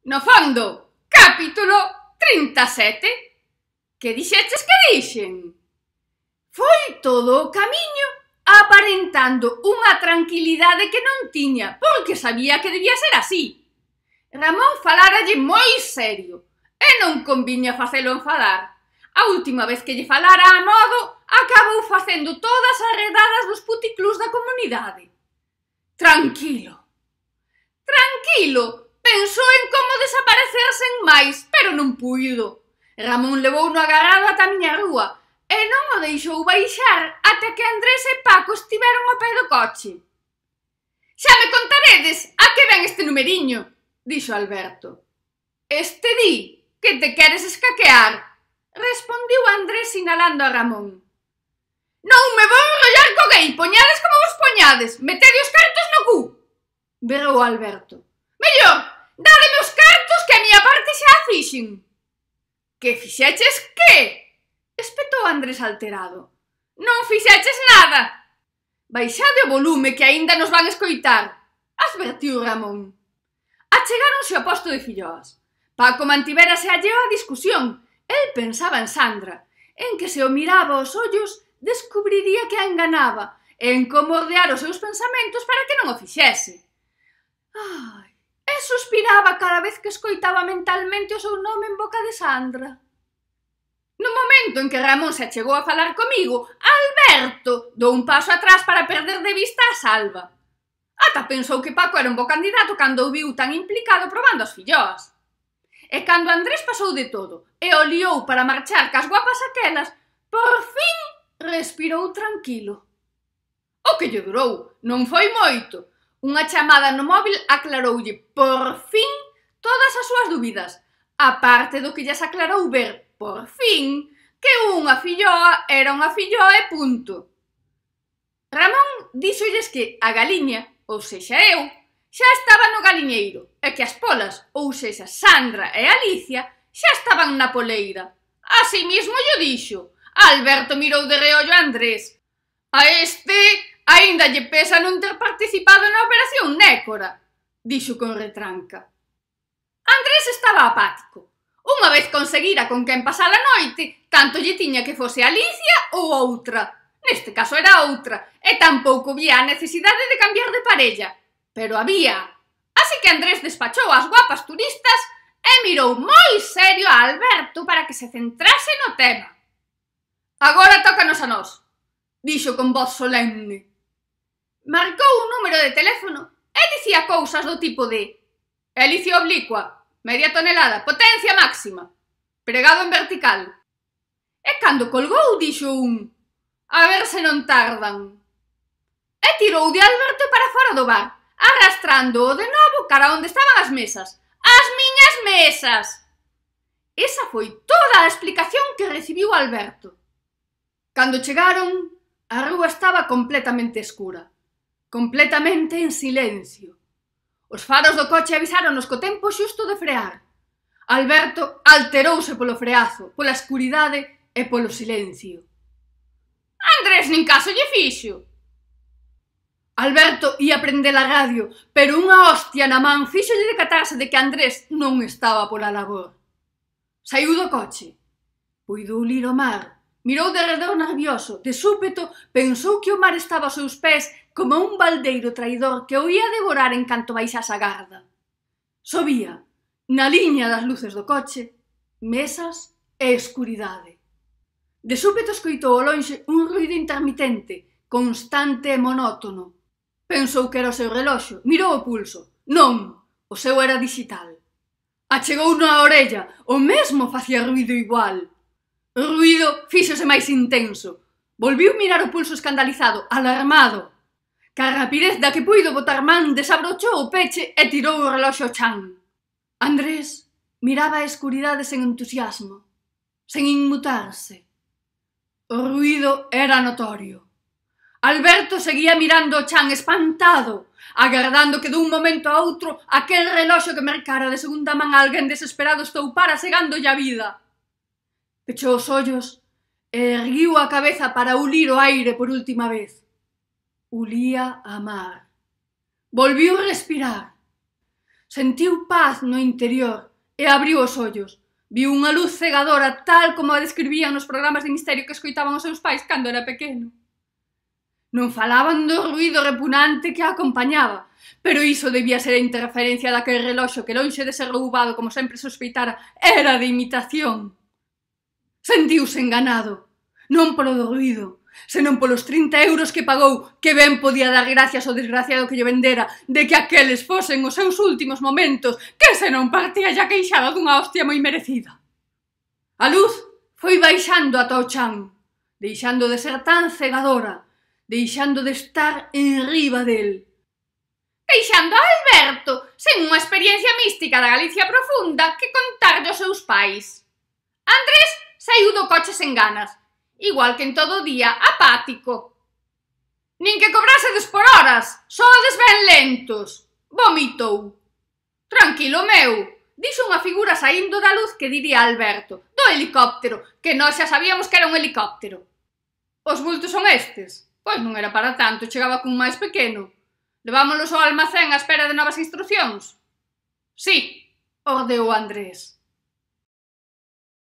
No fondo, capítulo 37. Que dixeches que dixen? Foi todo o camiño aparentando unha tranquilidade que non tiña, porque sabía que debía ser así. Ramón faláralle moi serio, e non conviña facelo enfadar. A última vez que lle falara a modo, acabou facendo todas as redadas dos puticlús da comunidade. Tranquilo. Pensou en como desaparecer sen máis, pero non puido. Ramón levouno agarrado ata a miña rúa e non o deixou baixar ata que Andrés e Paco estiveron ao pé do coche. Xa me contaredes a que ven este numeriño, dixo Alberto. Este di que te queres escaquear, respondiu Andrés sinalando a Ramón. Non me vou enrollar co gay, poñades como vos poñades, metede os cartos no cu, berrou Alberto. Mellor, dádeme os cartos que a miña parte xa a fixen. Que fixeches que? Espetou Andrés alterado. Non fixeches nada. Baixade o volume que aínda nos van escoitar, advertiu Ramón. Achegáronse ao posto de filloas. Paco mantivérase alleo á discusión. El pensaba en Sandra, en que se o miraba aos ollos descubriría que a enganaba e en como ordear os seus pensamentos para que non o fixese. Ai, e suspiraba cada vez que escoitaba mentalmente o seu nome en boca de Sandra. No momento en que Ramón se achegou a falar comigo, Alberto dou un paso atrás para perder de vista a Salva. Ata pensou que Paco era un bo candidato cando o viu tan implicado probando as filloas. E cando Andrés pasou de todo e o liou para marchar cas guapas aquelas, por fin respirou tranquilo. O que lle durou non foi moito. Unha chamada no móvil aclaroulle, por fin, todas as súas dúbidas, aparte do que lles aclarou ver, por fin, que unha filloa era unha filloa e punto. Ramón díxolles que a galiña, ou sexa eu, xa estaba no galiñeiro e que as polas, ou sexa Sandra e Alicia, xa estaban na poleira. Así mismo llo dixo. Alberto mirou de reollo a Andrés. A este aínda lle pesa non ter participado na operación Nécora, dixo con retranca. Andrés estaba apático. Unha vez conseguira con quen pasar a noite, tanto lle tiña que fose Alicia ou outra. Neste caso era outra, e tampouco vía a necesidade de cambiar de parella. Pero había. Así que Andrés despachou as guapas turistas e mirou moi serio a Alberto para que se centrase no tema. Agora tócanos a nós, dixo con voz solemne. Marcou un número de teléfono e dicía cousas do tipo de hélice oblicua, media tonelada, potencia máxima, pregado en vertical. E cando colgou dixo un a ver se non tardan. E tirou de Alberto para fora do bar, arrastrándoo de novo cara onde estaban as mesas. As miñas mesas! Esa foi toda a explicación que recibiu Alberto. Cando chegaron, a rúa estaba completamente escura, completamente en silencio. Os faros do coche avisáronos co tempo xusto de frear. Alberto alterouse polo freazo, pola escuridade e polo silencio. Andrés nin caso lle fixo. Alberto ia prender a radio, pero unha hostia na man fíxolle decatarse de que Andrés non estaba pola labor. Saiu do coche. Puido ulir o mar. Mirou de redor nervioso. De súpeto, pensou que o mar estaba aos seus pés como un baldeiro traidor que o ia devorar en canto baixase a garda. Sobía, na liña das luces do coche, mesas e escuridade. De súpeto escoitou ao lonxe un ruído intermitente, constante e monótono. Pensou que era o seu reloxo, mirou o pulso. Non, o seu era digital. Achegouno á orella, o mesmo facía ruído igual. O ruído fíxose máis intenso. Volviu mirar o pulso escandalizado, alarmado. Ca rapidez da que puido botar man desabrochou o peche e tirou o reloxo ao chan. Andrés miraba a escuridade sen entusiasmo, sen inmutarse. O ruído era notorio. Alberto seguía mirando o chan espantado, agardando que dun momento a outro aquel reloxo que mercara de segunda man a alguén desesperado estoupara segándolle a vida. Pechou os ollos e erguiu a cabeza para ulir o aire por última vez. Ulía a mar. Volviu respirar. Sentiu paz no interior e abriu os ollos. Viu unha luz cegadora tal como a describían nos programas de misterio que escoitaban os seus pais cando era pequeno. Non falaban do ruído repugnante que a acompañaba, pero iso debía ser a interferencia daquel reloxo que, lonxe de ser roubado como sempre sospeitara, era de imitación. Sentiuse enganado, non polo do ruído, senón polos 30 euros que pagou, que ben podía dar gracias ao desgraciado que lle vendera de que aqueles fosen os seus últimos momentos, que se non partía xa queixada dunha hostia moi merecida. A luz foi baixando ata o chan, deixando de ser tan cegadora, deixando de estar enriba del. Deixando a Alberto sen unha experiencia mística da Galicia profunda que contarlle aos seus pais. Andrés saiu do coche sen ganas, igual que en todo o día, apático. Nin que cobrasedes por horas, sodes ben lentos, vomitou. Tranquilo, meu, dixo unha figura saindo da luz que diría Alberto, do helicóptero, que nós xa sabíamos que era un helicóptero. Os bultos son estes? Pois non era para tanto, chegaba cun máis pequeno. Levámolos ao almacén á espera de novas instruccións? Sí, ordeou Andrés.